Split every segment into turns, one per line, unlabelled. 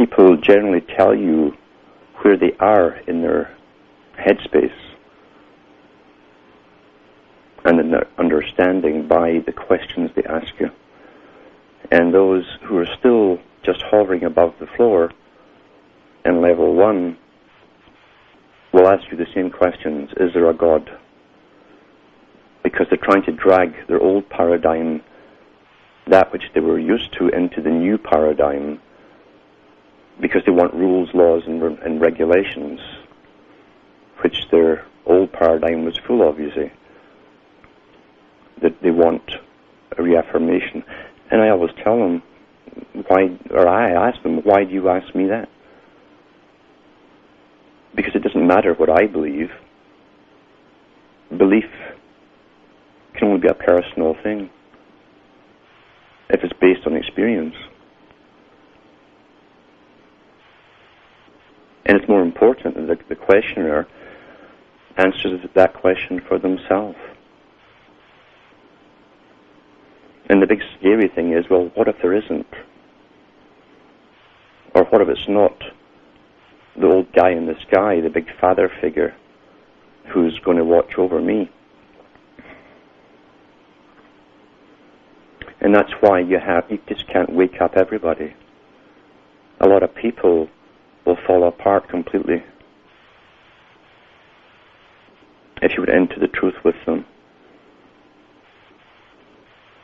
people generally tell you where they are in their headspace and in their understanding by the questions they ask you. And those who are still just hovering above the floor in level 1 will ask you the same questions. Is there a God? Because they're trying to drag their old paradigm, that which they were used to, into the new paradigm, because they want rules, laws, and regulations, which their old paradigm was full of, you see. That they want a reaffirmation. And I always tell them, I ask them, why do you ask me that? Because it doesn't matter what I believe. Belief can only be a personal thing if it's based on experience. And it's more important that the questioner answers that question for themselves. And the big scary thing is, well, what if there isn't? Or what if it's not the old guy in the sky, the big father figure, who's going to watch over me? And that's why you just can't wake up everybody. A lot of people will fall apart completely if you would enter the truth with them.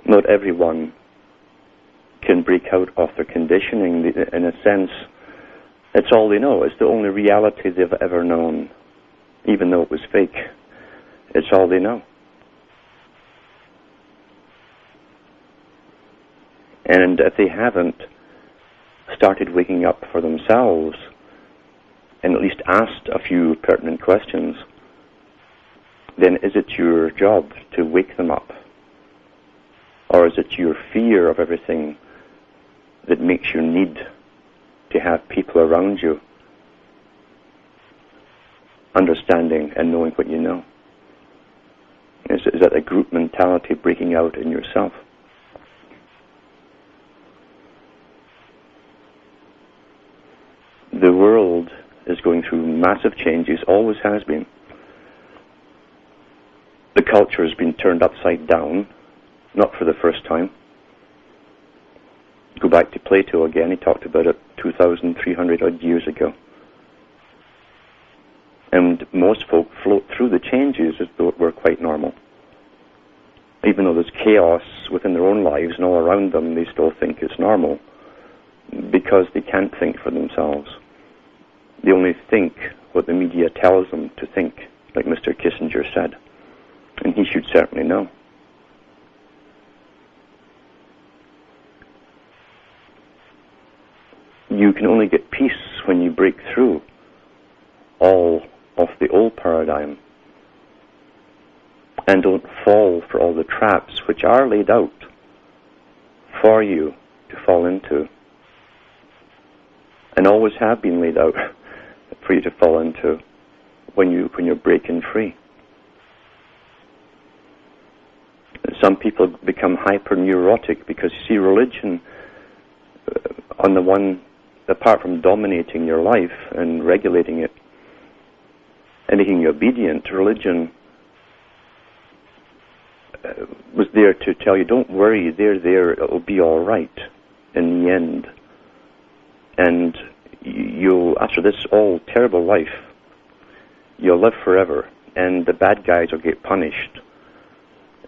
Not everyone can break out of their conditioning. In a sense, it's all they know. It's the only reality they've ever known, even though it was fake. It's all they know. And if they haven't started waking up for themselves, and at least asked a few pertinent questions, then is it your job to wake them up? Or is it your fear of everything that makes you need to have people around you understanding and knowing what you know? Is that a group mentality breaking out in yourself? The world is going through massive changes, always has been. The culture has been turned upside down, not for the first time. Go back to Plato again, he talked about it 2,300 odd years ago. And most folk float through the changes as though it were quite normal. Even though there's chaos within their own lives and all around them, they still think it's normal, because they can't think for themselves. They only think what the media tells them to think, like Mr. Kissinger said. And he should certainly know. You can only get peace when you break through all of the old paradigm and don't fall for all the traps which are laid out for you to fall into, and always have been laid out for you to fall into when you're breaking free. Some people become hyper-neurotic because, you see, religion, on the one, apart from dominating your life and regulating it and making you obedient, religion was there to tell you, don't worry, they're there, it'll be all right in the end. And you'll, after this all terrible life, you'll live forever, and the bad guys will get punished.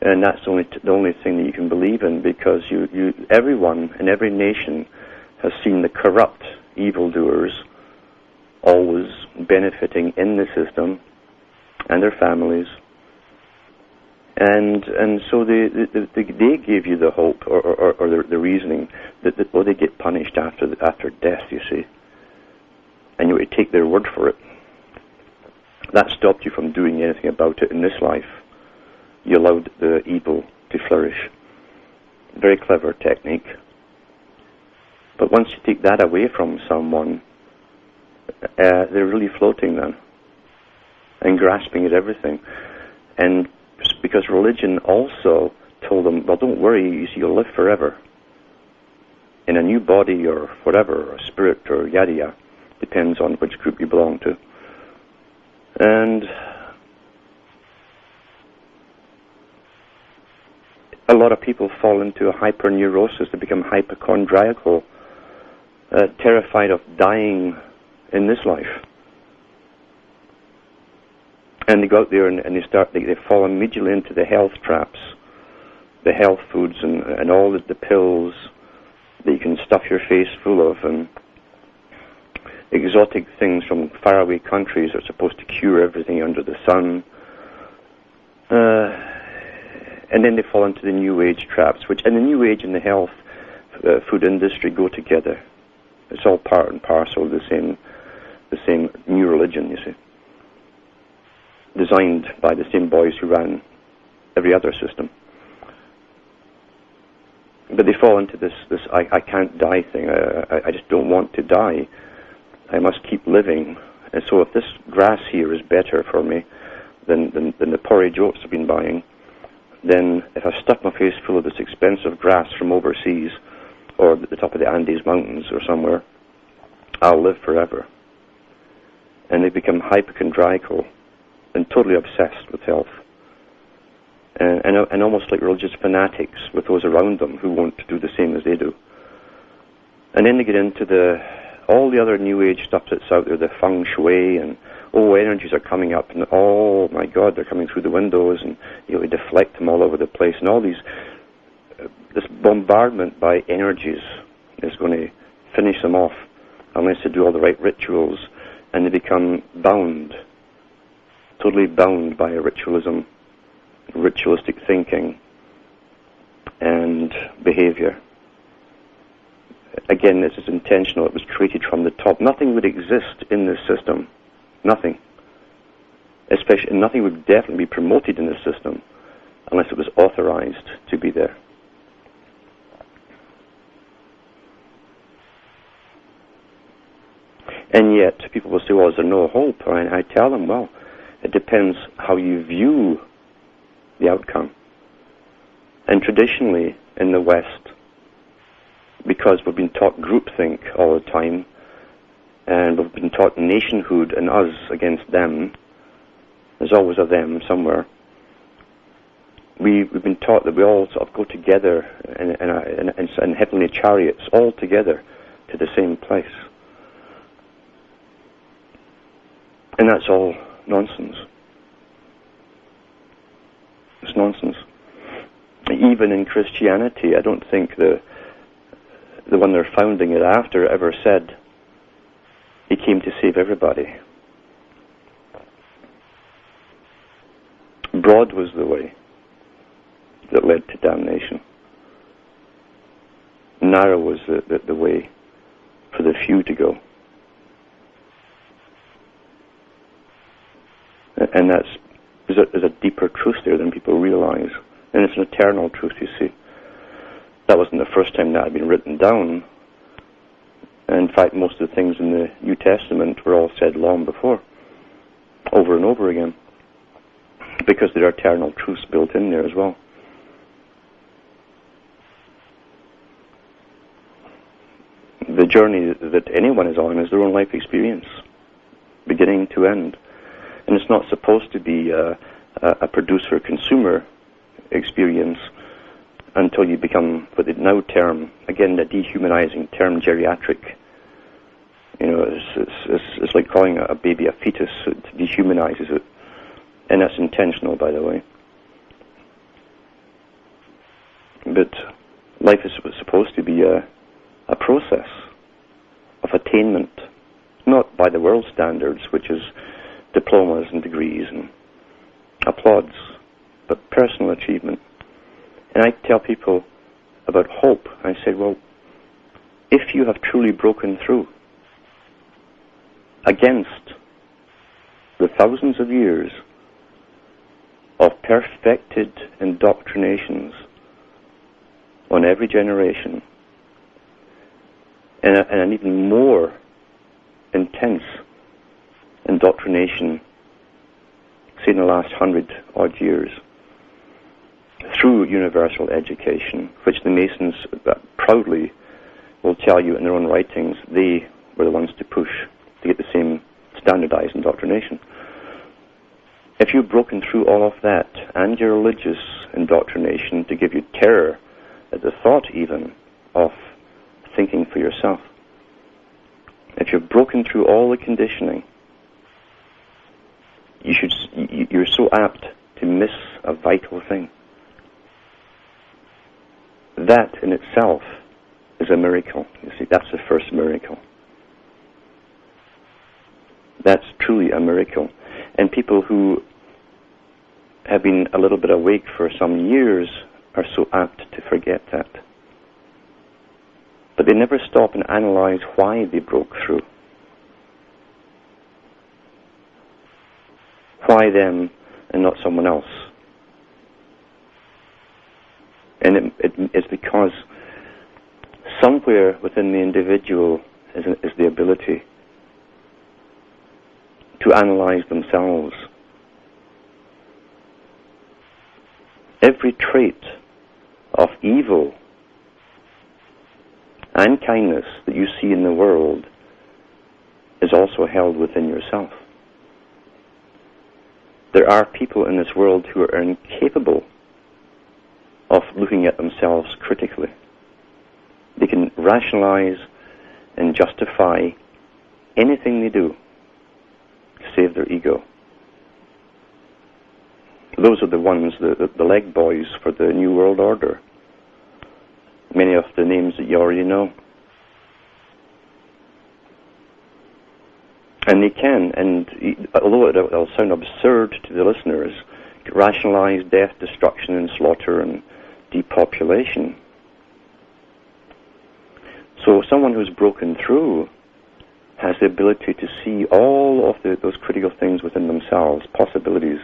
And that's the only thing that you can believe in, because everyone in every nation has seen the corrupt evildoers always benefiting in the system and their families. And so they give you the hope or the reasoning that they get punished after death, you see. And you take their word for it. That stopped you from doing anything about it in this life. You allowed the evil to flourish. Very clever technique. But once you take that away from someone, they're really floating then and grasping at everything. And because religion also told them, well, don't worry, you'll live forever. in a new body or whatever, or spirit or yada yada, depends on which group you belong to. And a lot of people fall into a hyperneurosis, they become hypochondriacal, terrified of dying in this life. And they go out there and they fall immediately into the health traps, the health foods and all the pills that you can stuff your face full of, and exotic things from faraway countries that are supposed to cure everything under the sun. And then they fall into the New Age traps, which, and the New Age and the health food industry go together. It's all part and parcel of the same new religion, you see, designed by the same boys who ran every other system. But they fall into this I can't die thing. I just don't want to die. I must keep living. And so if this grass here is better for me than the porridge oats I've been buying, then if I stuff my face full of this expensive grass from overseas or at the top of the Andes Mountains or somewhere, I'll live forever. And they become hypochondriacal and totally obsessed with health. And almost like religious fanatics with those around them who want to do the same as they do. And then they get into all the other New Age stuff that's out there, the feng shui, and energies are coming up, and oh my God, they're coming through the windows, and we deflect them all over the place, and all these, this bombardment by energies is going to finish them off unless they do all the right rituals, and they become bound, totally bound by a ritualistic thinking and behavior. Again, this is intentional. It was created from the top. Nothing would exist in this system. Nothing. Especially, nothing would definitely be promoted in this system unless it was authorized to be there. And yet, people will say, well, is there no hope? And I tell them, well, it depends how you view the outcome. And traditionally, in the West, because we've been taught groupthink all the time, and we've been taught nationhood and us against them, there's always a them somewhere, we've been taught that we all sort of go together in heavenly chariots, all together to the same place. And that's all nonsense. It's nonsense. Even in Christianity, I don't think the one they're founding it after ever said he came to save everybody. Broad was the way that led to damnation. Narrow was the way for the few to go. And there's a deeper truth there than people realize. And it's an eternal truth, you see. That wasn't the first time that had been written down. And in fact, most of the things in the New Testament were all said long before, over and over again, because there are eternal truths built in there as well. The journey that anyone is on is their own life experience, beginning to end. And it's not supposed to be a producer-consumer experience until you become what they now term, again, the dehumanizing term, geriatric. It's like calling a baby a fetus. It dehumanizes it. And that's intentional, by the way. But life is supposed to be a process of attainment, not by the world standards, which is diplomas and degrees and applauds, but personal achievement. And I tell people about hope. I say, well, if you have truly broken through against the thousands of years of perfected indoctrinations on every generation, and an even more intense indoctrination, say in the last 100-odd years, through universal education, which the Masons proudly will tell you in their own writings they were the ones to push to get the same standardized indoctrination. If you've broken through all of that and your religious indoctrination to give you terror at the thought even of thinking for yourself, if you've broken through all the conditioning, you're so apt to miss a vital thing. That in itself is a miracle. You see, that's the first miracle. That's truly a miracle. And people who have been a little bit awake for some years are so apt to forget that. But they never stop and analyze why they broke through. Why them and not someone else? And it's because somewhere within the individual is the ability to analyze themselves. Every trait of evil and kindness that you see in the world is also held within yourself. There are people in this world who are incapable of looking at themselves critically. They can rationalize and justify anything they do to save their ego. Those are the ones, the leg boys for the New World Order. Many of the names that you already know. And they can, and although it'll sound absurd to the listeners, rationalize death, destruction, and slaughter, and depopulation. So someone who's broken through has the ability to see all of those critical things within themselves, possibilities.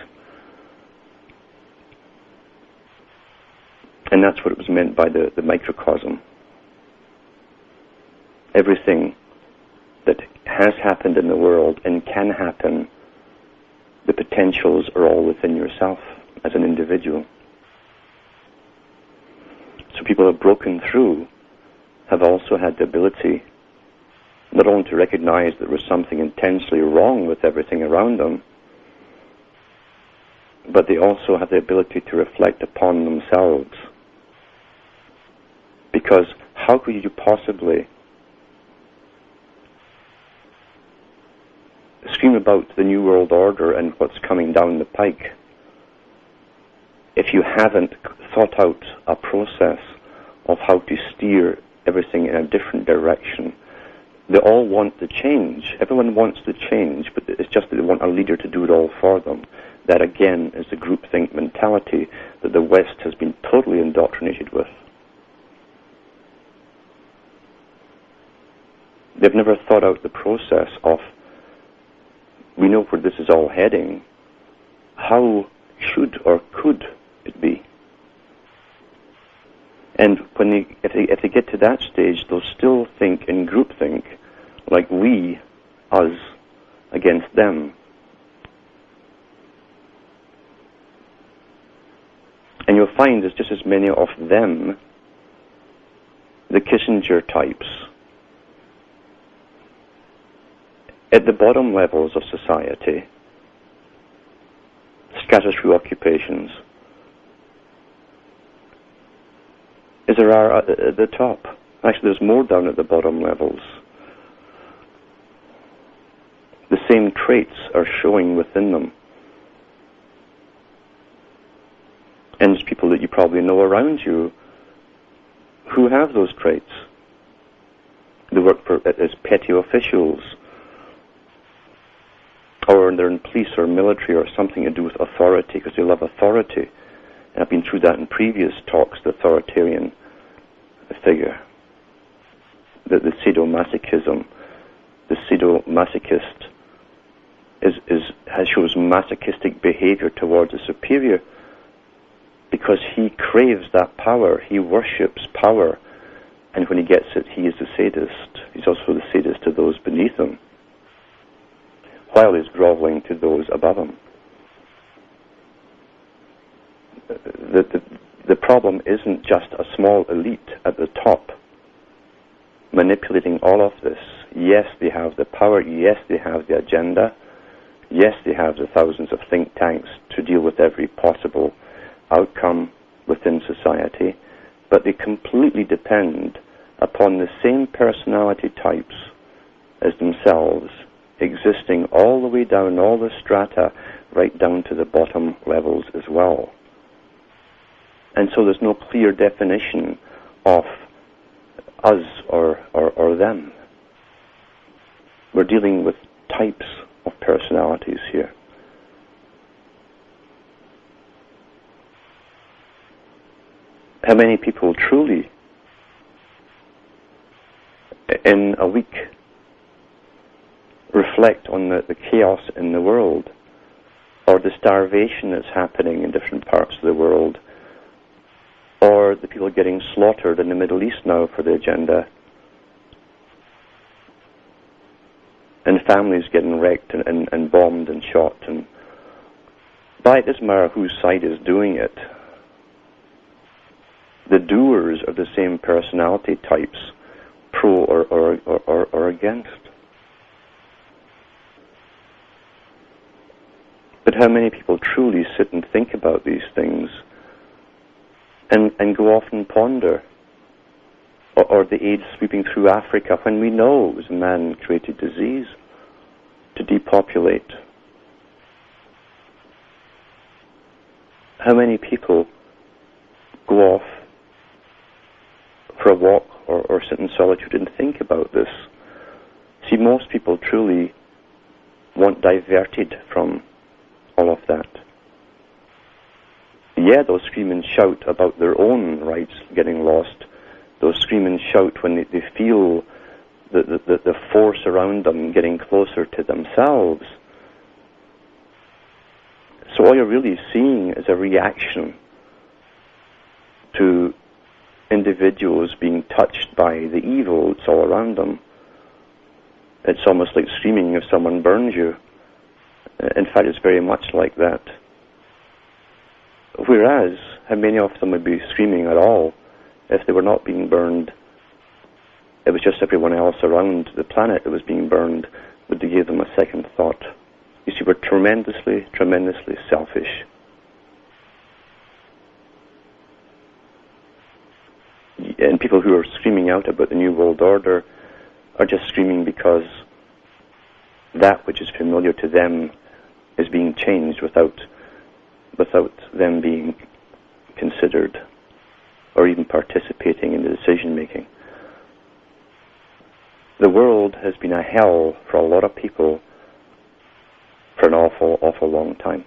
And that's what it was meant by the microcosm. Everything that has happened in the world and can happen, the potentials are all within yourself as an individual. So people who have broken through have also had the ability not only to recognize that there was something intensely wrong with everything around them, but they also have the ability to reflect upon themselves. Because how could you possibly scream about the New World Order and what's coming down the pike if you haven't thought out a process of how to steer everything in a different direction? They all want to change. Everyone wants to change, but it's just that they want a leader to do it all for them. That, again, is the groupthink mentality that the West has been totally indoctrinated with. They've never thought out the process of, we know where this is all heading, how should or could it be? And if they get to that stage, they'll still think in groupthink, like we, us, against them. And you'll find there's just as many of them, the Kissinger types, at the bottom levels of society, scattered through occupations, as there are at the top. Actually, there's more down at the bottom levels. The same traits are showing within them. And there's people that you probably know around you who have those traits. They work as petty officials, or they're in police or military or something to do with authority because they love authority. And I've been through that in previous talks, the authoritarian figure. The sadomasochism, the sadomasochist shows masochistic behavior towards a superior because he craves that power, he worships power, and when he gets it, he is the sadist. He's also the sadist to those beneath him, while he's groveling to those above him. The problem isn't just a small elite at the top. manipulating all of this. Yes, they have the power. Yes, they have the agenda. Yes, they have the thousands of think tanks to deal with every possible outcome within society, but they completely depend upon the same personality types as themselves, existing all the way down all the strata, right down to the bottom levels as well. And so there's no clear definition of us or them. We're dealing with types of personalities here. How many people truly, in a week, reflect on the chaos in the world, or the starvation that's happening in different parts of the world, or the people getting slaughtered in the Middle East now for the agenda, and families getting wrecked and bombed and shot. And by it doesn't matter whose side is doing it, the doers are the same personality types, pro or against. But how many people truly sit and think about these things and go off and ponder? Or the AIDS sweeping through Africa when we know it was a man-created disease to depopulate. How many people go off for a walk or sit in solitude and think about this? See, most people truly want diverted from all of that. Yeah, they'll scream and shout about their own rights getting lost. They'll scream and shout when they feel the force around them getting closer to themselves. So all you're really seeing is a reaction to individuals being touched by the evil that's all around them. It's almost like screaming if someone burns you. In fact, it's very much like that. Whereas, how many of them would be screaming at all if they were not being burned? It was just everyone else around the planet that was being burned. Would they give them a second thought? You see, we're tremendously, tremendously selfish. And people who are screaming out about the New World Order are just screaming because that which is familiar to them is being changed without them being considered or even participating in the decision-making. The world has been a hell for a lot of people for an awful, awful long time.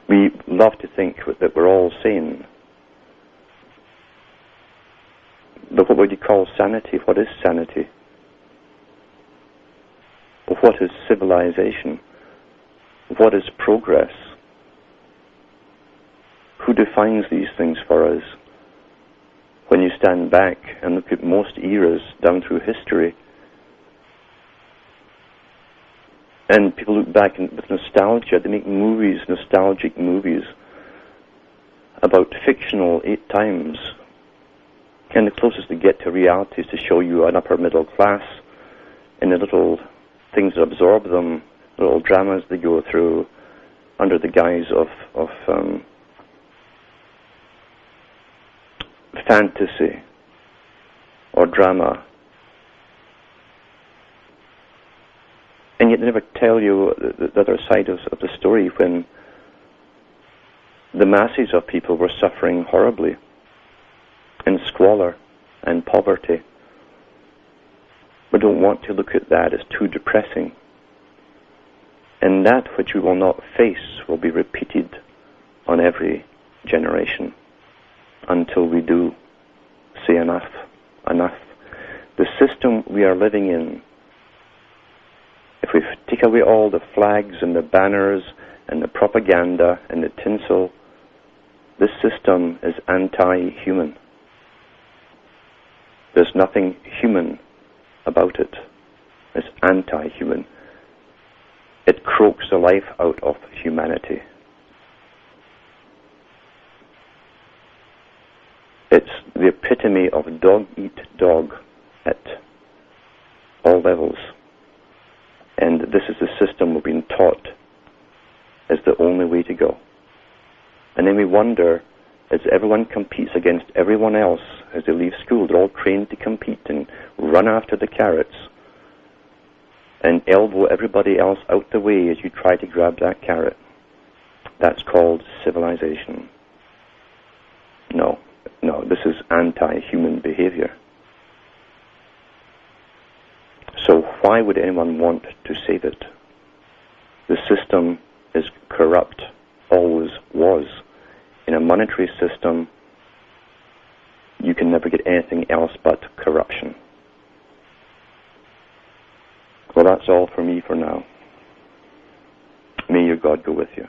We love to think that we're all sane. But what would you call sanity? What is sanity? What is civilization? What is progress? Who defines these things for us? When you stand back and look at most eras down through history, and people look back with nostalgia, they make movies, nostalgic movies, about fictional 8 times. And the closest they get to reality is to show you an upper middle class and the little things that absorb them, little dramas they go through under the guise of fantasy or drama. And yet they never tell you the other side of the story, when the masses of people were suffering horribly in squalor and poverty. We don't want to look at that as too depressing. And that which we will not face will be repeated on every generation until we do say enough, enough. The system we are living in, if we take away all the flags and the banners and the propaganda and the tinsel, this system is anti-human. There's nothing human about it. It's anti-human. It croaks the life out of humanity. epitome of dog-eat-dog at all levels. And this is the system we're being taught is the only way to go. And then we wonder, as everyone competes against everyone else as they leave school, they're all trained to compete and run after the carrots and elbow everybody else out the way as you try to grab that carrot. That's called civilization. No, this is anti-human behavior. So why would anyone want to save it? The system is corrupt, always was. In a monetary system, you can never get anything else but corruption. Well, that's all for me for now. May your God go with you.